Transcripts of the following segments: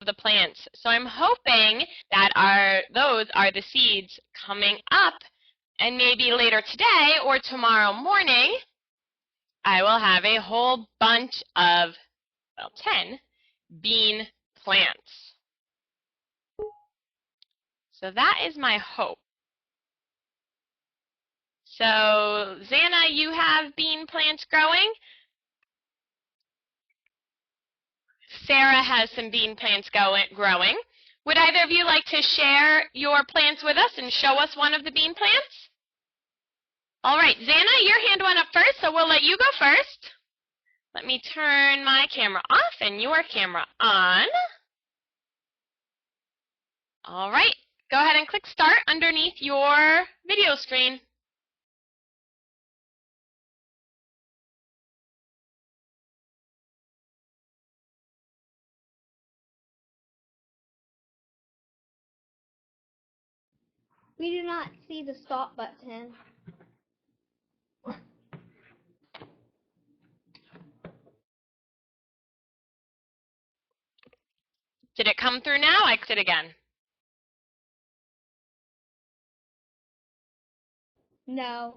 the plants. So I'm hoping that those are the seeds coming up, and maybe later today or tomorrow morning, I will have a whole bunch of, well, 10 bean plants. So that is my hope. So, Xana, you have bean plants growing. Sarah has some bean plants growing. Would either of you like to share your plants with us and show us one of the bean plants? All right, Xana, your hand went up first, so we'll let you go first. Let me turn my camera off and your camera on. All right, go ahead and click start underneath your video screen. We do not see the stop button. Did it come through now? I clicked it again. No.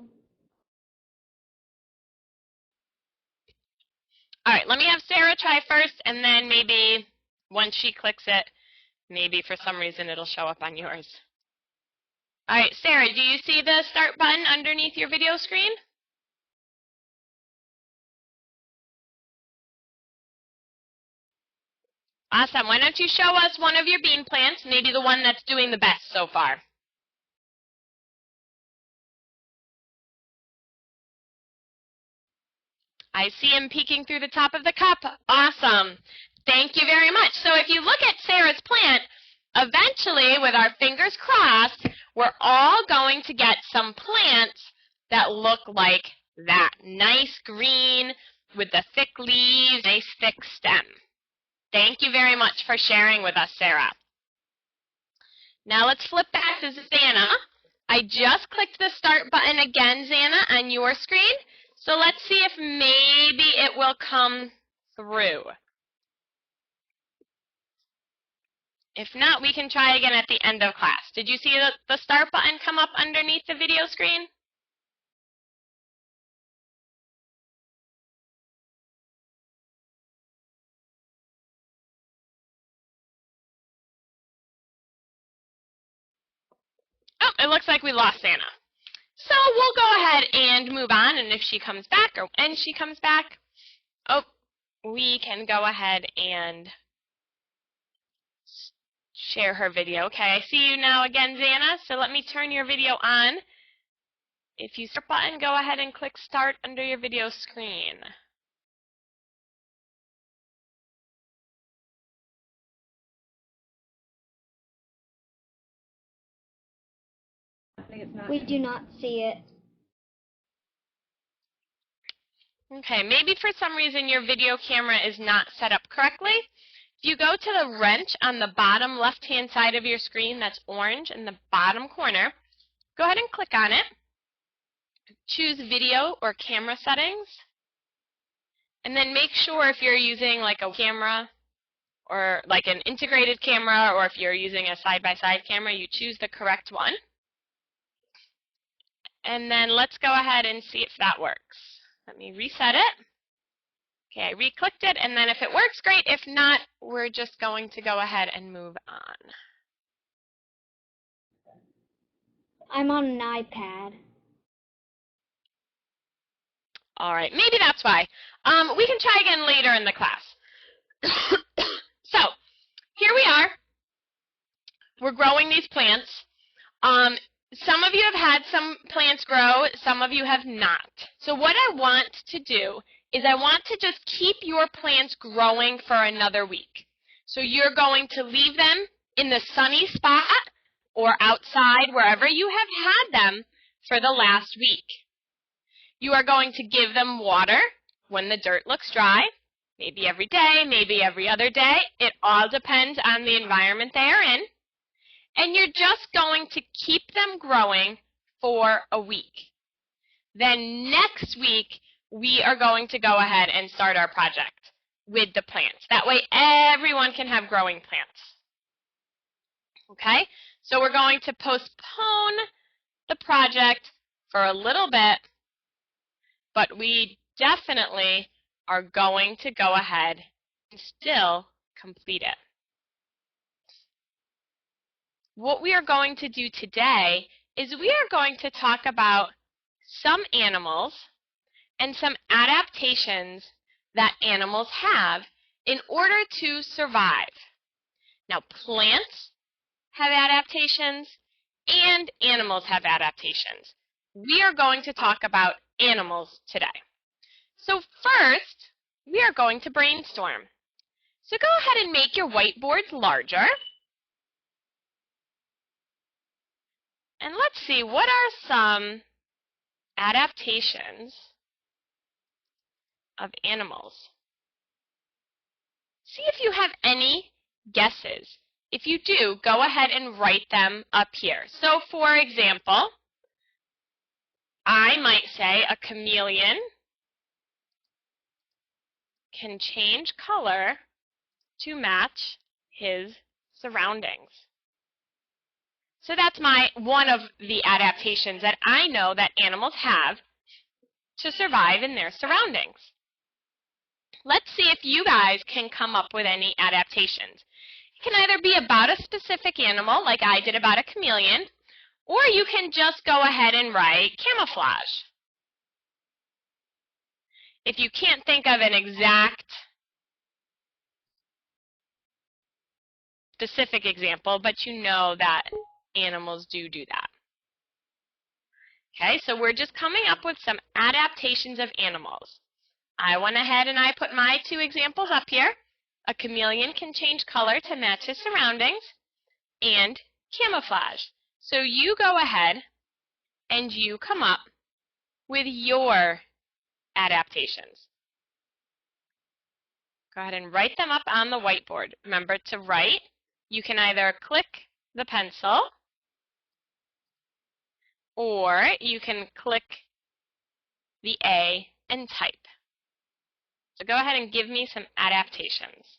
All right, let me have Sarah try first, and then maybe once she clicks it, maybe for some reason it'll show up on yours. All right, Sarah, do you see the start button underneath your video screen? Awesome. Why don't you show us one of your bean plants, maybe the one that's doing the best so far? I see him peeking through the top of the cup. Awesome. Thank you very much. So if you look at Sarah's plant, eventually, with our fingers crossed, we're all going to get some plants that look like that. Nice green with the thick leaves, nice thick stem. Thank you very much for sharing with us, Sarah. Now let's flip back to Xana. I just clicked the start button again, Xana, on your screen. So let's see if maybe it will come through. If not, we can try again at the end of class. Did you see the start button come up underneath the video screen? Oh, it looks like we lost Xana. So we'll go ahead and move on, and if she comes back, or when she comes back, oh, we can go ahead and share her video. Okay, I see you now again, Xana, so let me turn your video on. If you start button, go ahead and click start under your video screen. We do not see it. Okay, maybe for some reason your video camera is not set up correctly. If you go to the wrench on the bottom left-hand side of your screen, that's orange in the bottom corner, go ahead and click on it. Choose video or camera settings. And then make sure if you're using like a camera or like an integrated camera, or if you're using a side-by-side camera, you choose the correct one. And then let's go ahead and see if that works. Let me reset it. Okay, I re-clicked it, and then if it works, great. If not, we're just going to go ahead and move on. I'm on an iPad. All right, maybe that's why. We can try again later in the class. So, here we are. We're growing these plants. Some of you have had some plants grow, some of you have not. So what I want to do is I want to just keep your plants growing for another week. So you're going to leave them in the sunny spot or outside, wherever you have had them for the last week. You are going to give them water when the dirt looks dry, maybe every day, maybe every other day. It all depends on the environment they are in. And you're just going to keep them growing for a week. Then next week, we are going to go ahead and start our project. with the plants. That way everyone can have growing plants. Okay? So we're going to postpone the project for a little bit, but we definitely are going to go ahead and still complete it. What we are going to do today is we are going to talk about some animals and some adaptations that animals have in order to survive. Now, plants have adaptations and animals have adaptations. We are going to talk about animals today. So first, we are going to brainstorm. So go ahead and make your whiteboards larger. And let's see, what are some adaptations of animals? See if you have any guesses. If you do, go ahead and write them up here. So for example, I might say a chameleon can change color to match his surroundings. So that's one of the adaptations that I know that animals have to survive in their surroundings. Let's see if you guys can come up with any adaptations. It can either be about a specific animal, like I did about a chameleon, or you can just go ahead and write camouflage. If you can't think of an exact specific example, but you know that animals do that. Okay, so we're just coming up with some adaptations of animals. I went ahead and I put my two examples up here. A chameleon can change color to match his surroundings, and camouflage. So you go ahead and you come up with your adaptations. Go ahead and write them up on the whiteboard. Remember to write. You can either click the pencil or you can click the A and type. So go ahead and give me some adaptations.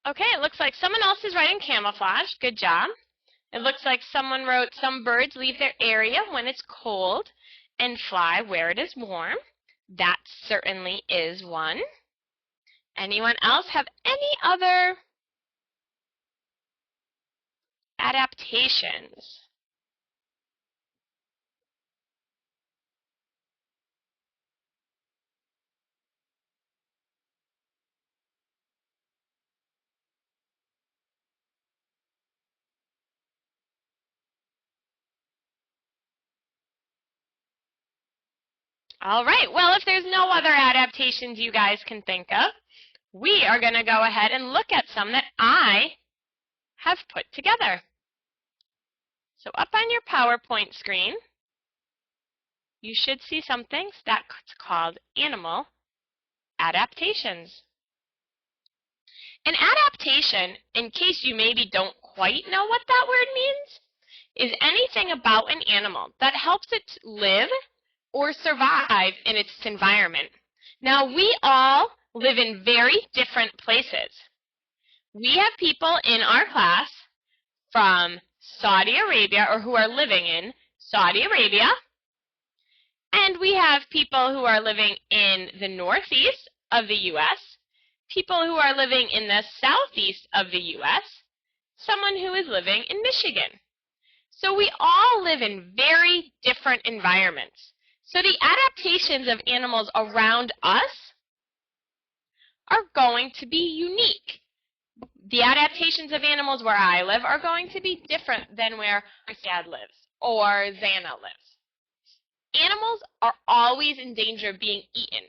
Okay, it looks like someone else is writing camouflage. Good job. It looks like someone wrote, some birds leave their area when it's cold and fly where it is warm. That certainly is one. Anyone else have any other adaptations? All right, well, if there's no other adaptations you guys can think of, we are going to go ahead and look at some that I have put together. So up on your PowerPoint screen, you should see something that's called animal adaptations. An adaptation, in case you maybe don't quite know what that word means, is anything about an animal that helps it live or survive in its environment. Now, we all live in very different places. We have people in our class from Saudi Arabia, or who are living in Saudi Arabia, and we have people who are living in the northeast of the U.S., people who are living in the southeast of the U.S., someone who is living in Michigan. So we all live in very different environments. So the adaptations of animals around us are going to be unique. The adaptations of animals where I live are going to be different than where our dad lives or Xana lives. Animals are always in danger of being eaten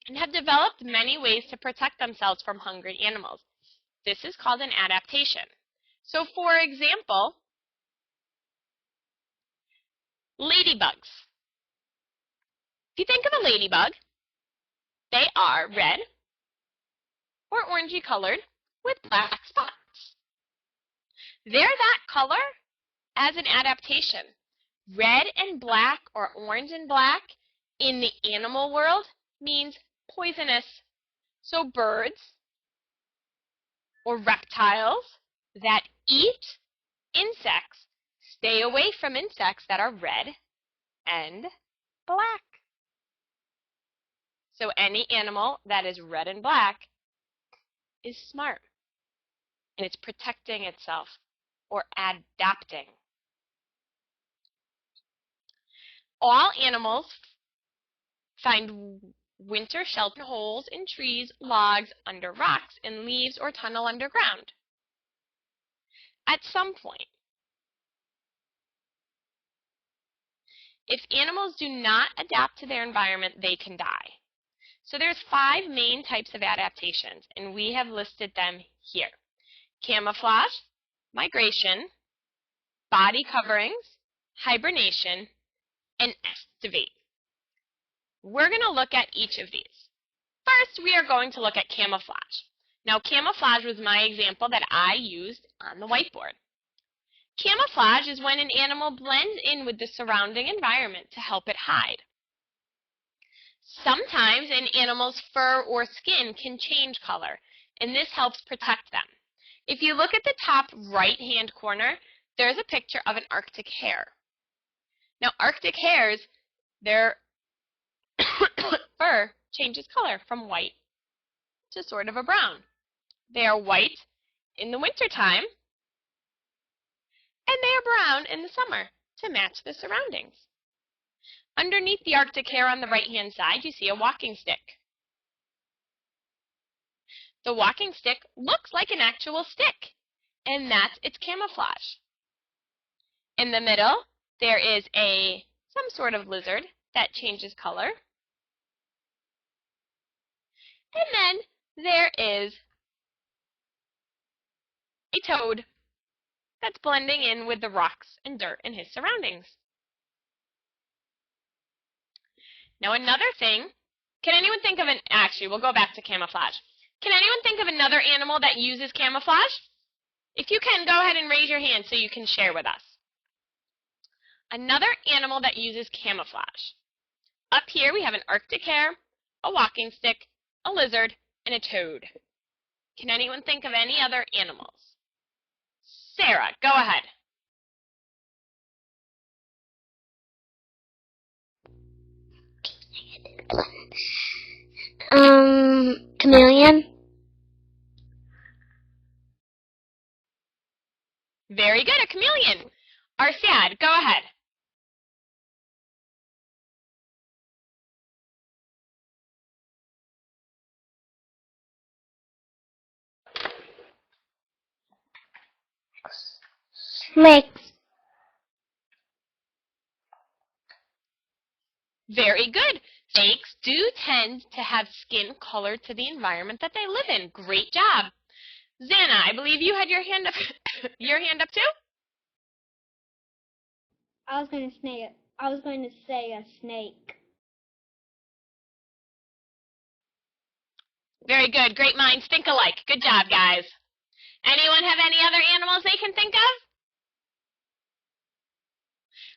and have developed many ways to protect themselves from hungry animals. This is called an adaptation. So, for example, ladybugs. If you think of a ladybug, they are red or orangey colored with black spots. They're that color as an adaptation. Red and black or orange and black in the animal world means poisonous. So birds or reptiles that eat insects stay away from insects that are red and black. So any animal that is red and black is smart, and it's protecting itself or adapting. All animals find winter shelter holes in trees, logs, under rocks, in leaves, or tunnel underground at some point. If animals do not adapt to their environment, they can die. So there's 5 main types of adaptations, and we have listed them here. Camouflage, migration, body coverings, hibernation, and estivate. We're going to look at each of these. First, we are going to look at camouflage. Now, camouflage was my example that I used on the whiteboard. Camouflage is when an animal blends in with the surrounding environment to help it hide. Sometimes an animal's fur or skin can change color, and this helps protect them. If you look at the top right-hand corner, there's a picture of an Arctic hare. Now, Arctic hares, their fur changes color from white to sort of a brown. They are white in the wintertime, and they are brown in the summer to match the surroundings. Underneath the Arctic hare on the right-hand side, you see a walking stick. The walking stick looks like an actual stick, and that's its camouflage. In the middle, there is some sort of lizard that changes color. And then there is a toad that's blending in with the rocks and dirt in his surroundings. Now another thing, can anyone think of actually, we'll go back to camouflage. Can anyone think of another animal that uses camouflage? If you can, go ahead and raise your hand so you can share with us. Another animal that uses camouflage. Up here we have an Arctic hare, a walking stick, a lizard, and a toad. Can anyone think of any other animals? Sarah, go ahead. Chameleon. Very good, a chameleon. Arsiad, go ahead. Snakes. Very good. Snakes do tend to have skin colored to the environment that they live in. Great job. Xana, I believe you had your hand up too? I was going to say a snake. Very good. Great minds think alike. Good job, guys. Anyone have any other animals they can think of?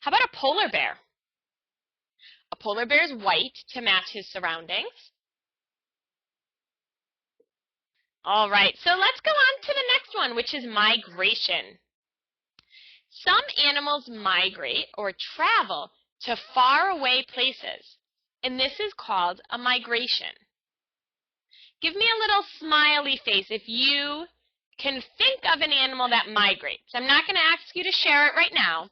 How about a polar bear? A polar bear is white to match his surroundings. All right, so let's go on to the next one, which is migration. Some animals migrate or travel to faraway places, and this is called a migration. Give me a little smiley face if you can think of an animal that migrates. I'm not going to ask you to share it right now.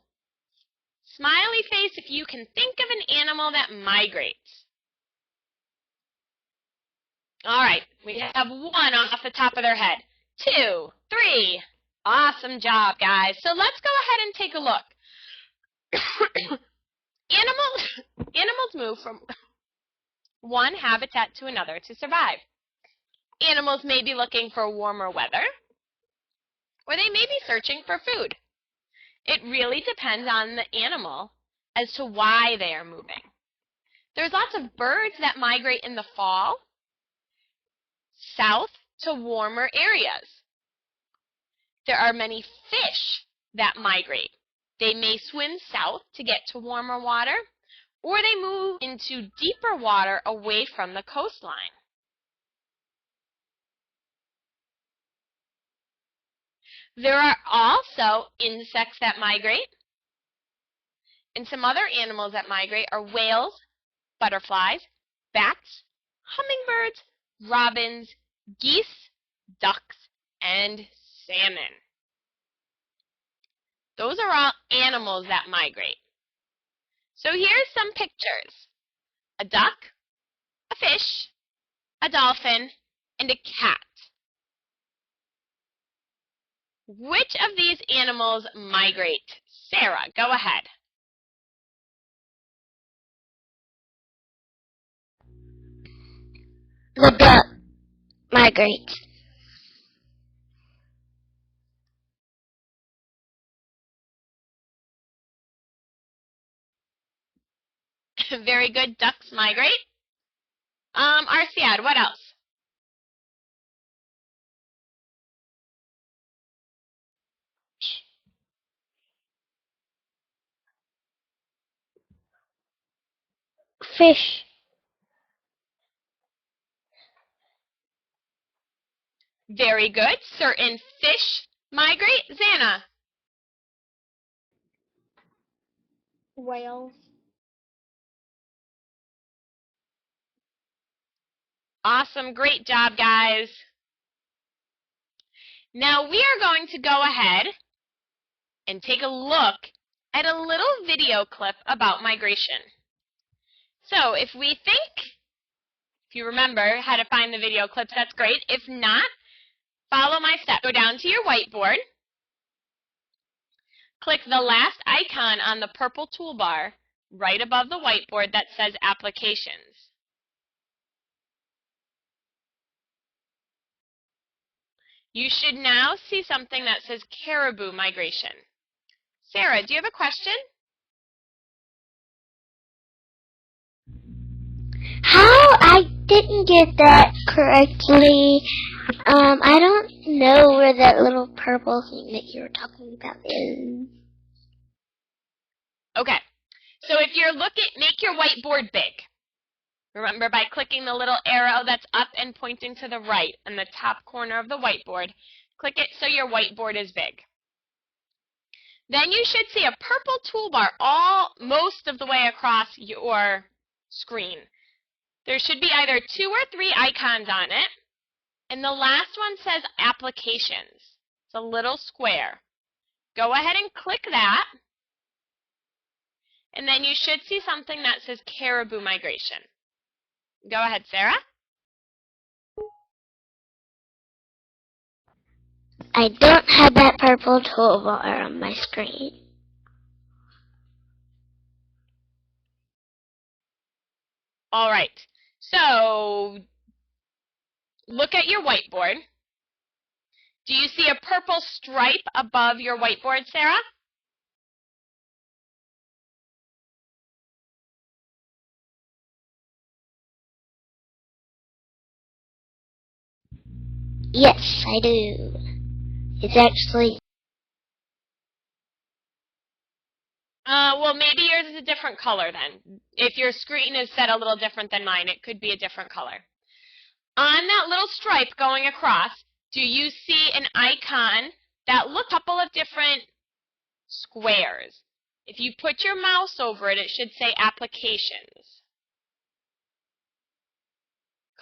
Smiley face if you can think of an animal that migrates. All right, we have one off the top of their head. 2, 3. Awesome job, guys. So let's go ahead and take a look. Animals move from one habitat to another to survive. Animals may be looking for warmer weather, or they may be searching for food. It really depends on the animal as to why they are moving. There's lots of birds that migrate in the fall, south to warmer areas. There are many fish that migrate. They may swim south to get to warmer water, or they move into deeper water away from the coastline. There are also insects that migrate, and some other animals that migrate are whales, butterflies, bats, hummingbirds, robins, geese, ducks, and salmon. Those are all animals that migrate. So here's some pictures. A duck, a fish, a dolphin, and a cat. Which of these animals migrate? Sarah, go ahead. The duck migrates. Very good. Ducks migrate. Arciad, what else? Fish. Very good. Certain fish migrate. Xana. Whales. Awesome. Great job, guys. Now we are going to go ahead and take a look at a little video clip about migration. So if you remember how to find the video clips, that's great. If not, follow my steps. Go down to your whiteboard. Click the last icon on the purple toolbar right above the whiteboard that says Applications. You should now see something that says Caribou Migration. Sarah, do you have a question? How? I didn't get that correctly. I don't know where that little purple thing that you were talking about is. Okay, so if you're make your whiteboard big. Remember, by clicking the little arrow that's up and pointing to the right in the top corner of the whiteboard, click it so your whiteboard is big. Then you should see a purple toolbar most of the way across your screen. There should be either 2 or 3 icons on it, and the last one says Applications. It's a little square. Go ahead and click that, and then you should see something that says Caribou Migration. Go ahead, Sarah. I don't have that purple toolbar on my screen. All right. So look at your whiteboard. Do you see a purple stripe above your whiteboard, Sarah? Yes, I do. It's actually... Well, maybe yours is a different color then. If your screen is set a little different than mine, it could be a different color. On that little stripe going across, do you see an icon that looks like a couple of different squares? If you put your mouse over it, it should say Applications.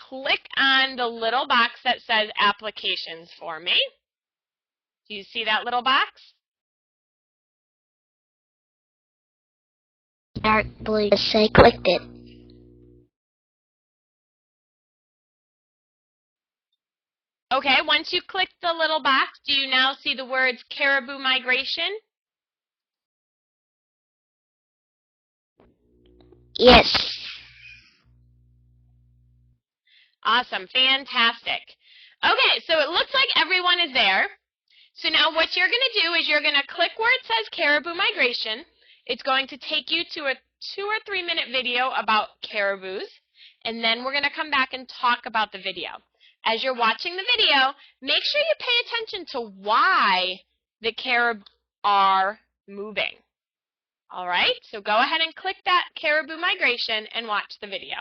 Click on the little box that says Applications for me. Do you see that little box? Dark blue. Just say clicked it. Okay, once you click the little box, do you now see the words Caribou Migration? Yes. Awesome, fantastic. Okay, so it looks like everyone is there. So now what you're going to do is you're going to click where it says Caribou Migration. It's going to take you to a 2 or 3 minute video about caribous, and then we're going to come back and talk about the video. As you're watching the video, make sure you pay attention to why the caribou are moving. All right, so go ahead and click that Caribou Migration and watch the video.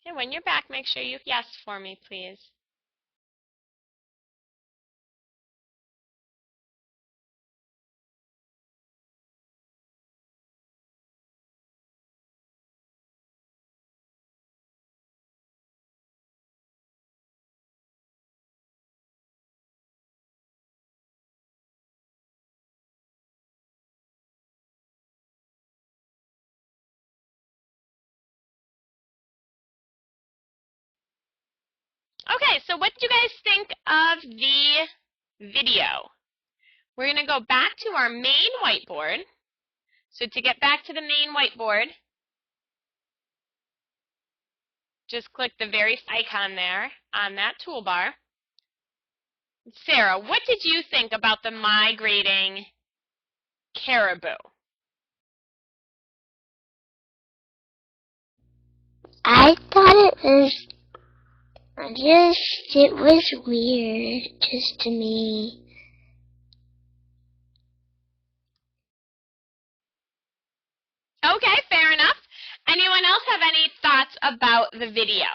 And when you're back, make sure you yes for me, please. Okay, so what do you guys think of the video? We're going to go back to our main whiteboard. So to get back to the main whiteboard, just click the very icon there on that toolbar. Sarah, what did you think about the migrating caribou? I thought it was weird, just to me. Okay, fair enough. Anyone else have any thoughts about the video?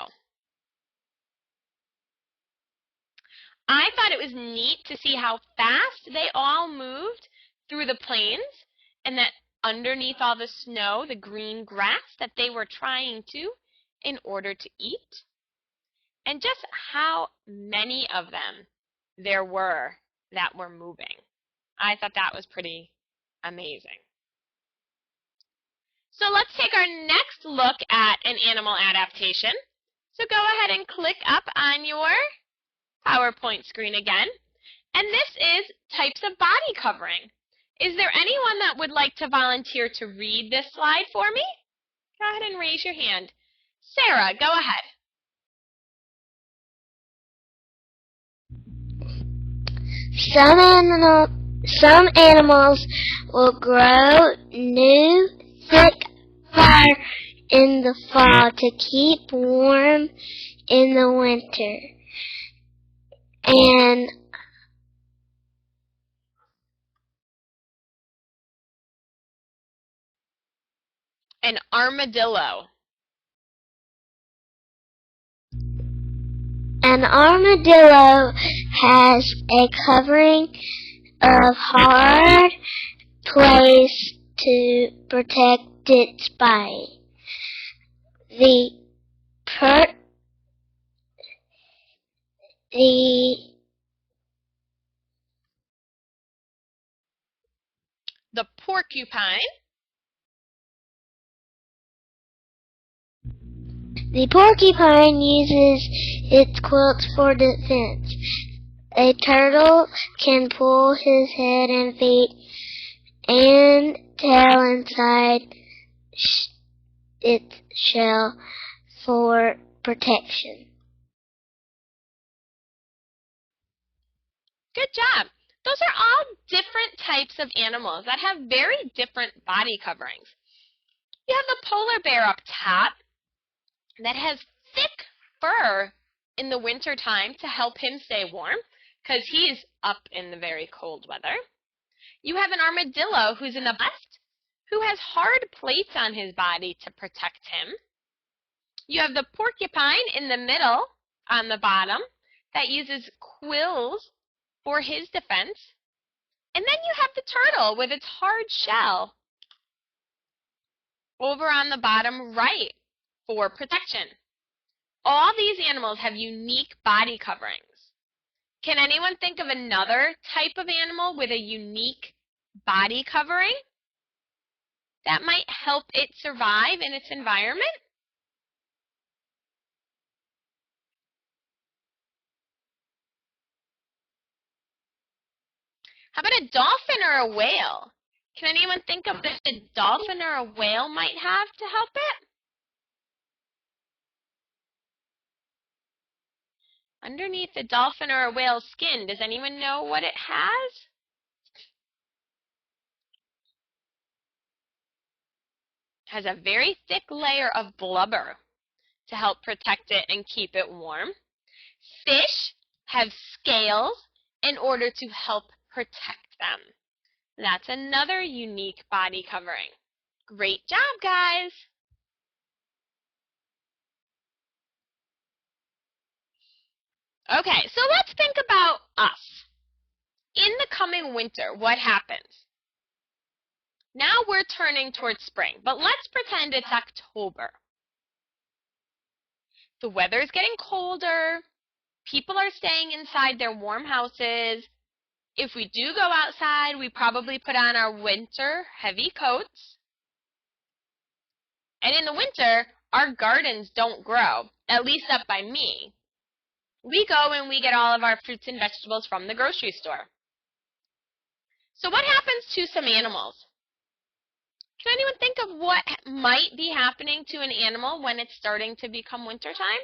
I thought it was neat to see how fast they all moved through the plains, and that underneath all the snow, the green grass that they were trying to in order to eat, and just how many of them there were that were moving. I thought that was pretty amazing. So let's take our next look at an animal adaptation. So go ahead and click up on your PowerPoint screen again. And this is types of body covering. Is there anyone that would like to volunteer to read this slide for me? Go ahead and raise your hand. Sarah, go ahead. Some animals will grow new, thick fur in the fall to keep warm in the winter. And An armadillo. an armadillo has a covering of hard place to protect its body. The porcupine. The porcupine uses its quills for defense. A turtle can pull his head and feet and tail inside its shell for protection. Good job. Those are all different types of animals that have very different body coverings. You have the polar bear up top that has thick fur in the winter time to help him stay warm because he's up in the very cold weather. You have an armadillo who's in the left who has hard plates on his body to protect him. You have the porcupine in the middle on the bottom that uses quills for his defense. And then you have the turtle with its hard shell over on the bottom right for protection. All these animals have unique body coverings. Can anyone think of another type of animal with a unique body covering that might help it survive in its environment? How about a dolphin or a whale? Can anyone think of what a dolphin or a whale might have to help it? Underneath a dolphin or a whale's skin, does anyone know what it has? It has a very thick layer of blubber to help protect it and keep it warm. Fish have scales in order to help protect them. That's another unique body covering. Great job, guys! Okay, so let's think about us. In the coming winter, what happens? Now we're turning towards spring, but let's pretend it's October. The weather's getting colder. People are staying inside their warm houses. If we do go outside, we probably put on our winter heavy coats. And in the winter, our gardens don't grow, at least up by me. We go and we get all of our fruits and vegetables from the grocery store. So what happens to some animals? Can anyone think of what might be happening to an animal when it's starting to become wintertime?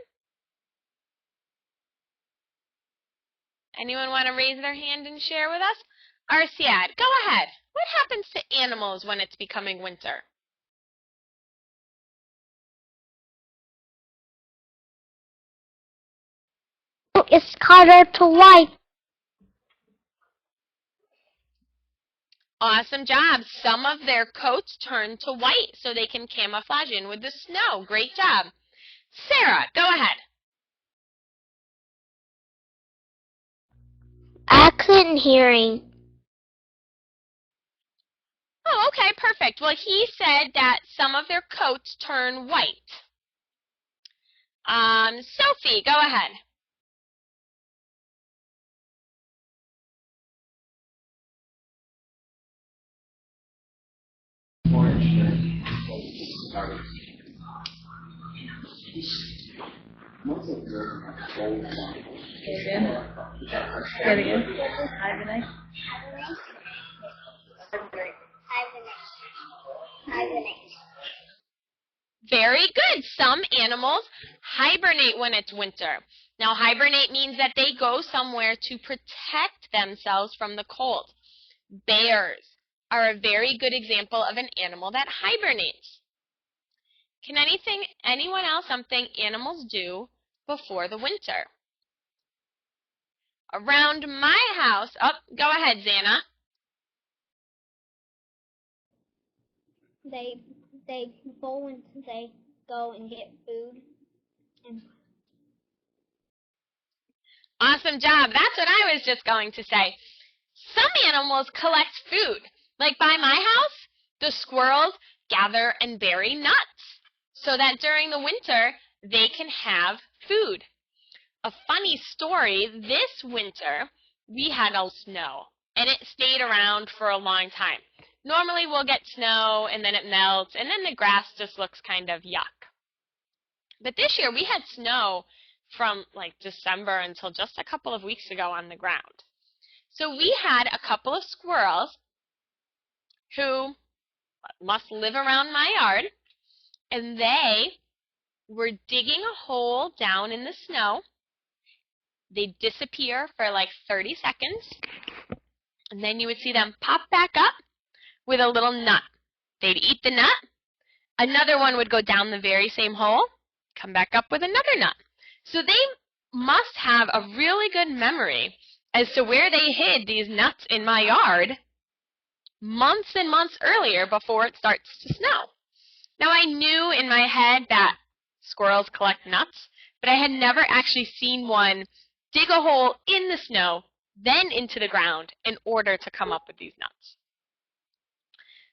Anyone want to raise their hand and share with us? Arsiad, go ahead. What happens to animals when it's becoming winter? It's harder to wipe. Awesome job. Some of their coats turn to white so they can camouflage in with the snow. Great job. Sarah, go ahead. I couldn't hear him. Oh, okay, perfect. Well, he said that some of their coats turn white. Sophie, go ahead. Very good. Some animals hibernate when it's winter. Now, hibernate means that they go somewhere to protect themselves from the cold. Bears are a very good example of an animal that hibernates. Can anyone else something animals do before the winter? Around my house, oh, go ahead, Zana. They go and get food. Awesome job. That's what I was just going to say. Some animals collect food. Like by my house, the squirrels gather and bury nuts so that during the winter they can have food. A funny story, this winter we had a snow and it stayed around for a long time. Normally we'll get snow and then it melts and then the grass just looks kind of yuck. But this year we had snow from like December until just a couple of weeks ago on the ground. So we had a couple of squirrels who must live around my yard, and they were digging a hole down in the snow. They'd disappear for like 30 seconds, and then you would see them pop back up with a little nut. They'd eat the nut. Another one would go down the very same hole, come back up with another nut. So they must have a really good memory as to where they hid these nuts in my yard months and months earlier before it starts to snow. Now, I knew in my head that squirrels collect nuts, but I had never actually seen one dig a hole in the snow, then into the ground in order to come up with these nuts.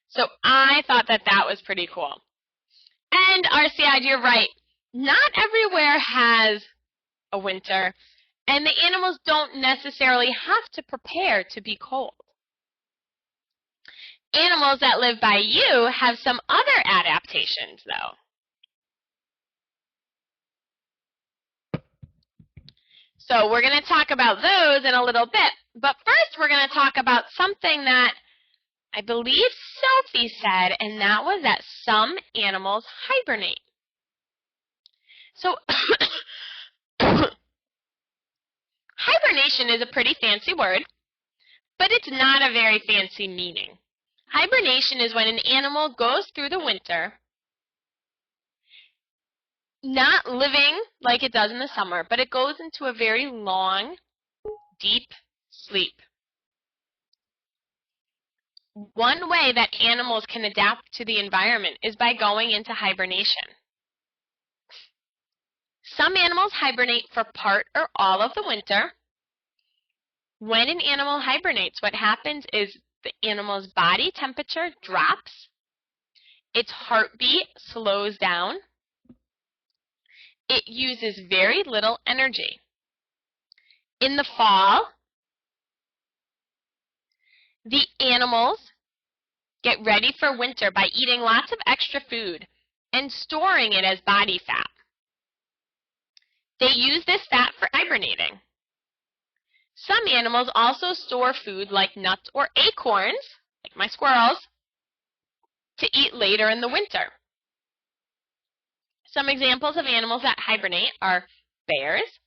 So I thought that that was pretty cool. And Arsiad, you're right. Not everywhere has a winter, and the animals don't necessarily have to prepare to be cold. Animals that live by you have some other adaptations, though. So we're going to talk about those in a little bit. But first, we're going to talk about something that I believe Sophie said, and that was that some animals hibernate. So hibernation is a pretty fancy word, but it's not a very fancy meaning. Hibernation is when an animal goes through the winter not living like it does in the summer, but it goes into a very long, deep sleep. One way that animals can adapt to the environment is by going into hibernation. Some animals hibernate for part or all of the winter. When an animal hibernates, what happens is the animal's body temperature drops, its heartbeat slows down, it uses very little energy. In the fall, the animals get ready for winter by eating lots of extra food and storing it as body fat. They use this fat for hibernating. Some animals also store food like nuts or acorns, like my squirrels, to eat later in the winter. Some examples of animals that hibernate are bears,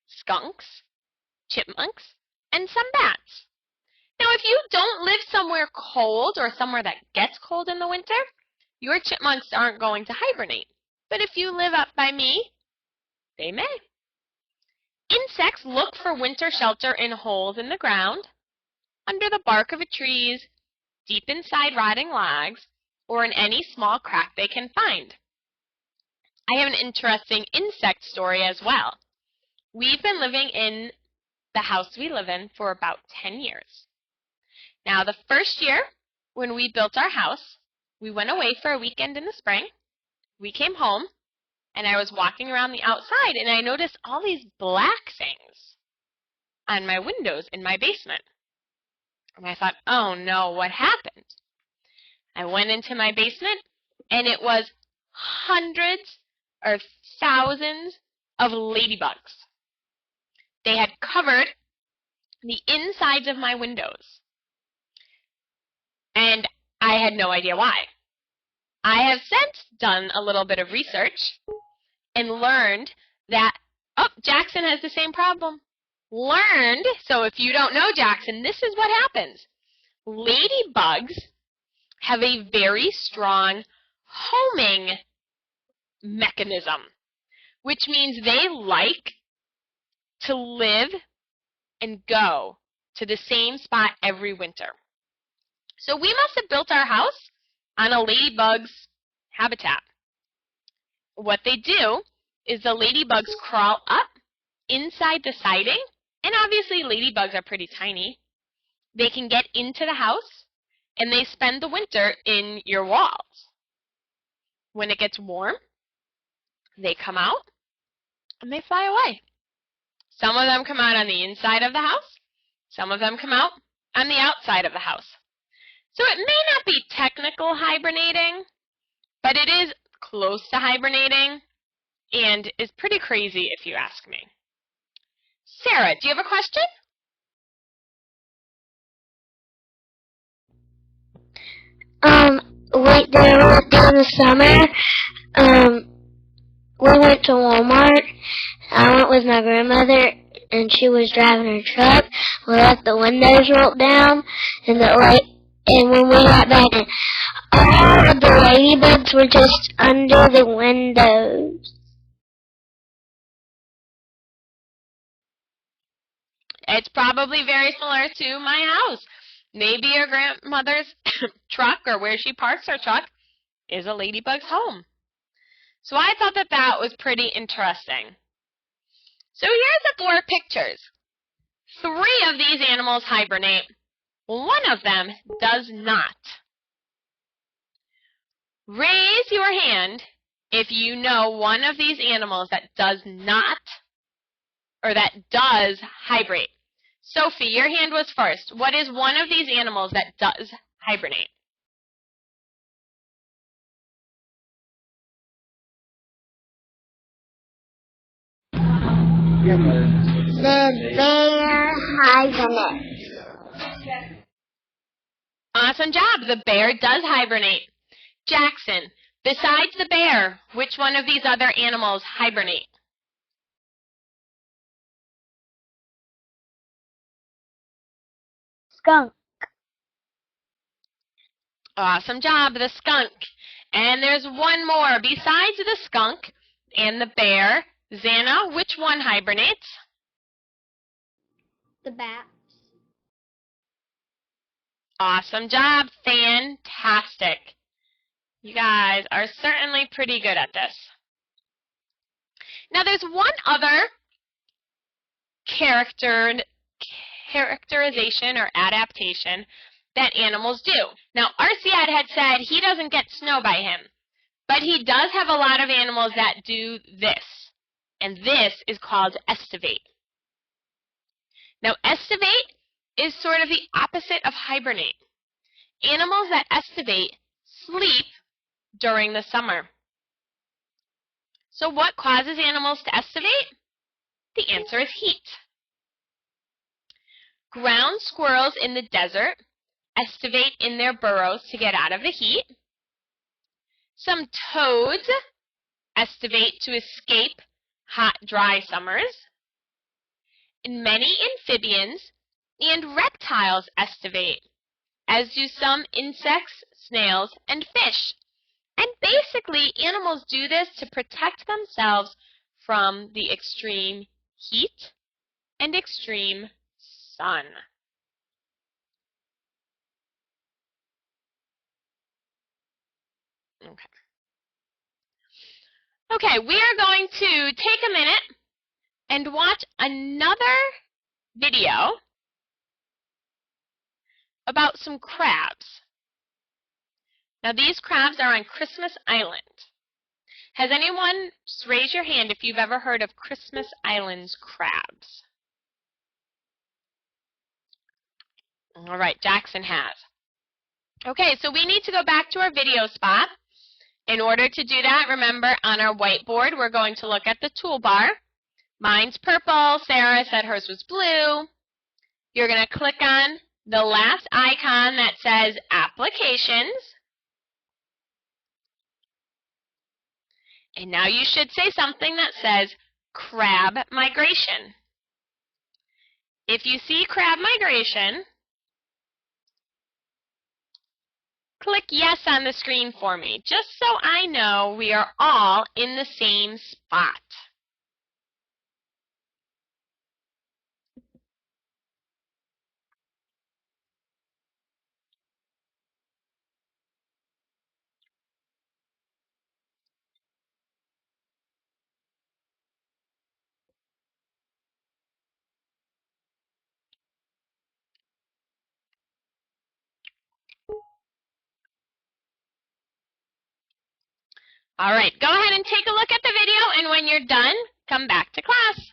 skunks, chipmunks, and some bats. Now, if you don't live somewhere cold or somewhere that gets cold in the winter, your chipmunks aren't going to hibernate. But if you live up by me, they may. Insects look for winter shelter in holes in the ground, under the bark of trees, deep inside rotting logs, or in any small crack they can find. I have an interesting insect story as well. We've been living in the house we live in for about 10 years. Now, the first year when we built our house, we went away for a weekend in the spring. We came home, and I was walking around the outside, and I noticed all these black things on my windows in my basement. And I thought, oh no, what happened? I went into my basement, and it was hundreds or thousands of ladybugs. They had covered the insides of my windows, and I had no idea why. I have since done a little bit of research and learned that, oh, Jackson has the same problem. So if you don't know Jackson, this is what happens. Ladybugs have a very strong homing mechanism, which means they like to live and go to the same spot every winter. So we must have built our house on a ladybug's habitat. What they do is the ladybugs crawl up inside the siding, and obviously ladybugs are pretty tiny. They can get into the house, and they spend the winter in your walls. When it gets warm, they come out, and they fly away. Some of them come out on the inside of the house. Some of them come out on the outside of the house. So it may not be technical hibernating, but it is close to hibernating and is pretty crazy if you ask me. Sarah, do you have a question? Right there during the summer, we went to Walmart. I went with my grandmother, and she was driving her truck. We left the windows rolled down, and when we got back in, all of the ladybugs were just under the windows. It's probably very similar to my house. Maybe your grandmother's truck, or where she parks her truck, is a ladybug's home. So I thought that that was pretty interesting. So here's the 4 pictures. 3 of these animals hibernate. 1 of them does not. Raise your hand if you know one of these animals that does not, or that does hibernate. Sophie, your hand was first. What is one of these animals that does hibernate? The bear hibernates. Awesome job. The bear does hibernate. Jackson, besides the bear, which one of these other animals hibernate? Skunk. Awesome job, the skunk. And there's one more. Besides the skunk and the bear, Xana, which one hibernates? The bat. Awesome job. Fantastic. You guys are certainly pretty good at this. Now there's one other characterization or adaptation that animals do. Now Arciad had said he doesn't get snow by him, but he does have a lot of animals that do this, and this is called estivate. Now estivate is sort of the opposite of hibernate. Animals that estivate sleep during the summer. So what causes animals to estivate? The answer is heat. Ground squirrels in the desert estivate in their burrows to get out of the heat. Some toads estivate to escape hot, dry summers. And many amphibians and reptiles estivate, as do some insects, snails, and fish. And basically, animals do this to protect themselves from the extreme heat and extreme sun. Okay, we are going to take a minute and watch another video about some crabs. Now these crabs are on Christmas Island. Has anyone, just raise your hand if you've ever heard of Christmas Island's crabs? All right, Jackson has. Okay, so we need to go back to our video spot. In order to do that, remember on our whiteboard, we're going to look at the toolbar. Mine's purple. Sarah said hers was blue. You're going to click on the last icon that says Applications. And now you should say something that says Crab Migration. If you see Crab Migration, click Yes on the screen for me, just so I know we are all in the same spot. All right, go ahead and take a look at the video, and when you're done, come back to class.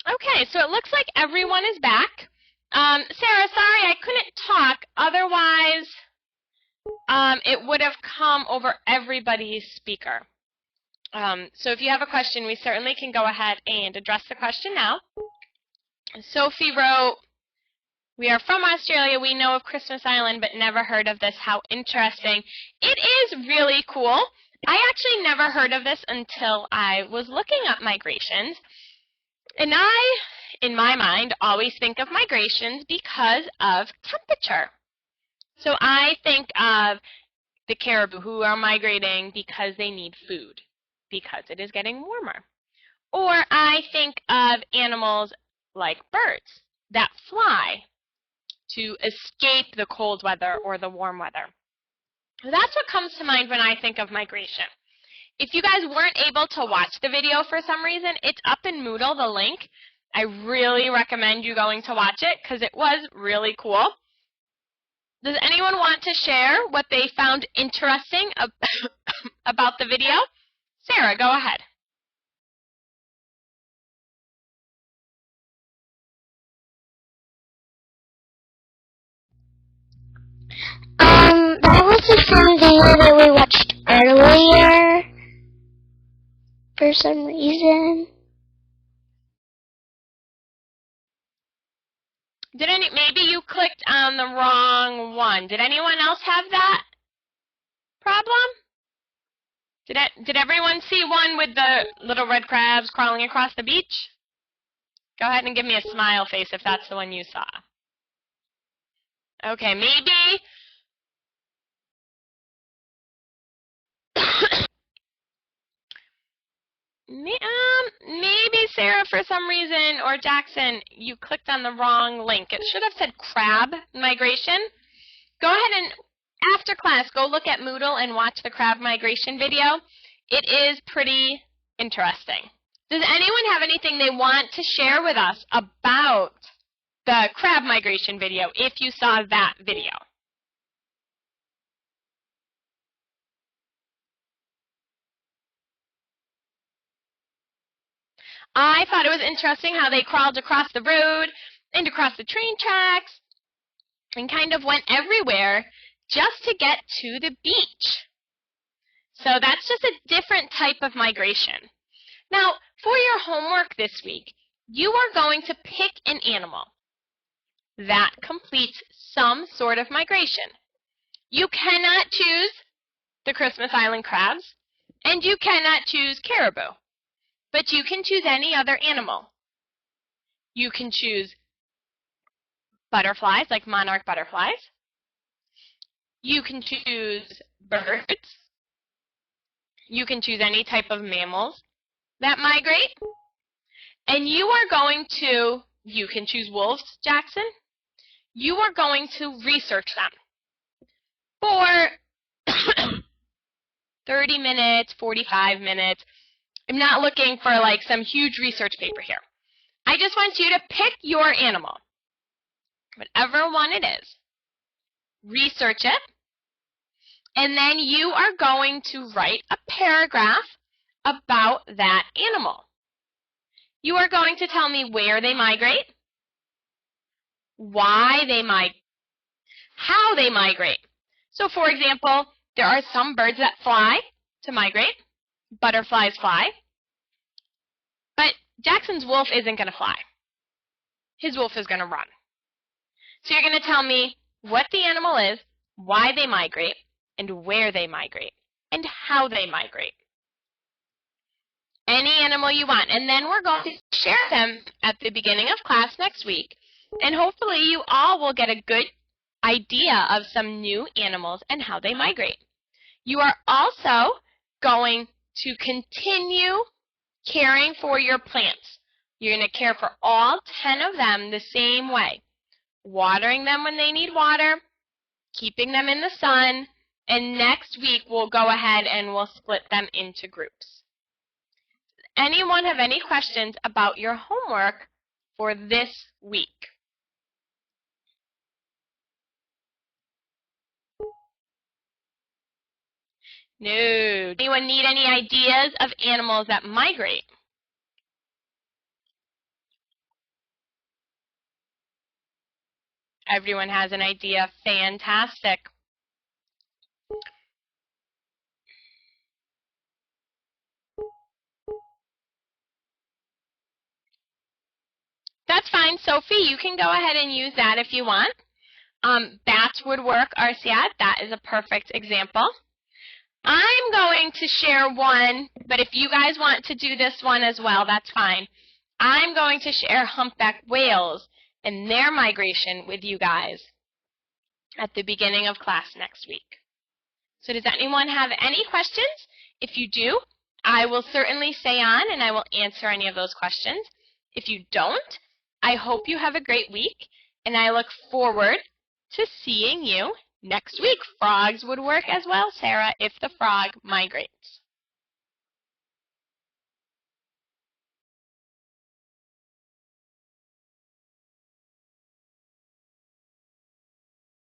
Okay, so it looks like everyone is back. Sarah, sorry I couldn't talk. Otherwise, it would have come over everybody's speaker. So if you have a question, we certainly can go ahead and address the question now. Sophie wrote, "We are from Australia. We know of Christmas Island, but never heard of this. How interesting." It is really cool. I actually never heard of this until I was looking up migrations. And I, in my mind, always think of migrations because of temperature. So I think of the caribou who are migrating because they need food, because it is getting warmer. Or I think of animals like birds that fly to escape the cold weather or the warm weather. That's what comes to mind when I think of migration. If you guys weren't able to watch the video for some reason, it's up in Moodle, the link. I really recommend you going to watch it because it was really cool. Does anyone want to share what they found interesting about the video? Sarah, go ahead. That was the same video that we watched earlier. For some reason. Maybe you clicked on the wrong one. Did anyone else have that problem? Did everyone see one with the little red crabs crawling across the beach? Go ahead and give me a smile face if that's the one you saw. Okay, maybe. Maybe Sarah, for some reason, or Jackson, you clicked on the wrong link. It should have said crab migration. Go ahead and, after class, go look at Moodle and watch the crab migration video. It is pretty interesting. Does anyone have anything they want to share with us about the crab migration video, if you saw that video? I thought it was interesting how they crawled across the road and across the train tracks and kind of went everywhere just to get to the beach. So that's just a different type of migration. Now, for your homework this week, you are going to pick an animal that completes some sort of migration. You cannot choose the Christmas Island crabs, and you cannot choose caribou. But you can choose any other animal. You can choose butterflies, like monarch butterflies. You can choose birds. You can choose any type of mammals that migrate. And you can choose wolves, Jackson. You are going to research them for 30 minutes, 45 minutes. I'm not looking for like some huge research paper here. I just want you to pick your animal, whatever one it is. Research it, and then you are going to write a paragraph about that animal. You are going to tell me where they migrate, why they migrate, how they migrate. So, for example, there are some birds that fly to migrate. Butterflies fly. But Jackson's wolf isn't going to fly. His wolf is going to run. So you're going to tell me what the animal is, why they migrate, and where they migrate, and how they migrate. Any animal you want. And then we're going to share them at the beginning of class next week. And hopefully you all will get a good idea of some new animals and how they migrate. You are also going to continue caring for your plants. You're going to care for all 10 of them the same way. Watering them when they need water, keeping them in the sun, and next week we'll go ahead and we'll split them into groups. Anyone have any questions about your homework for this week? No. Anyone need any ideas of animals that migrate? Everyone has an idea. Fantastic. That's fine, Sophie. You can go ahead and use that if you want. Bats would work, Arsiad. That is a perfect example. I'm going to share one, but if you guys want to do this one as well, that's fine. I'm going to share humpback whales and their migration with you guys at the beginning of class next week. So does anyone have any questions? If you do, I will certainly stay on and I will answer any of those questions. If you don't, I hope you have a great week, and I look forward to seeing you next week. Frogs would work as well, Sarah, if the frog migrates.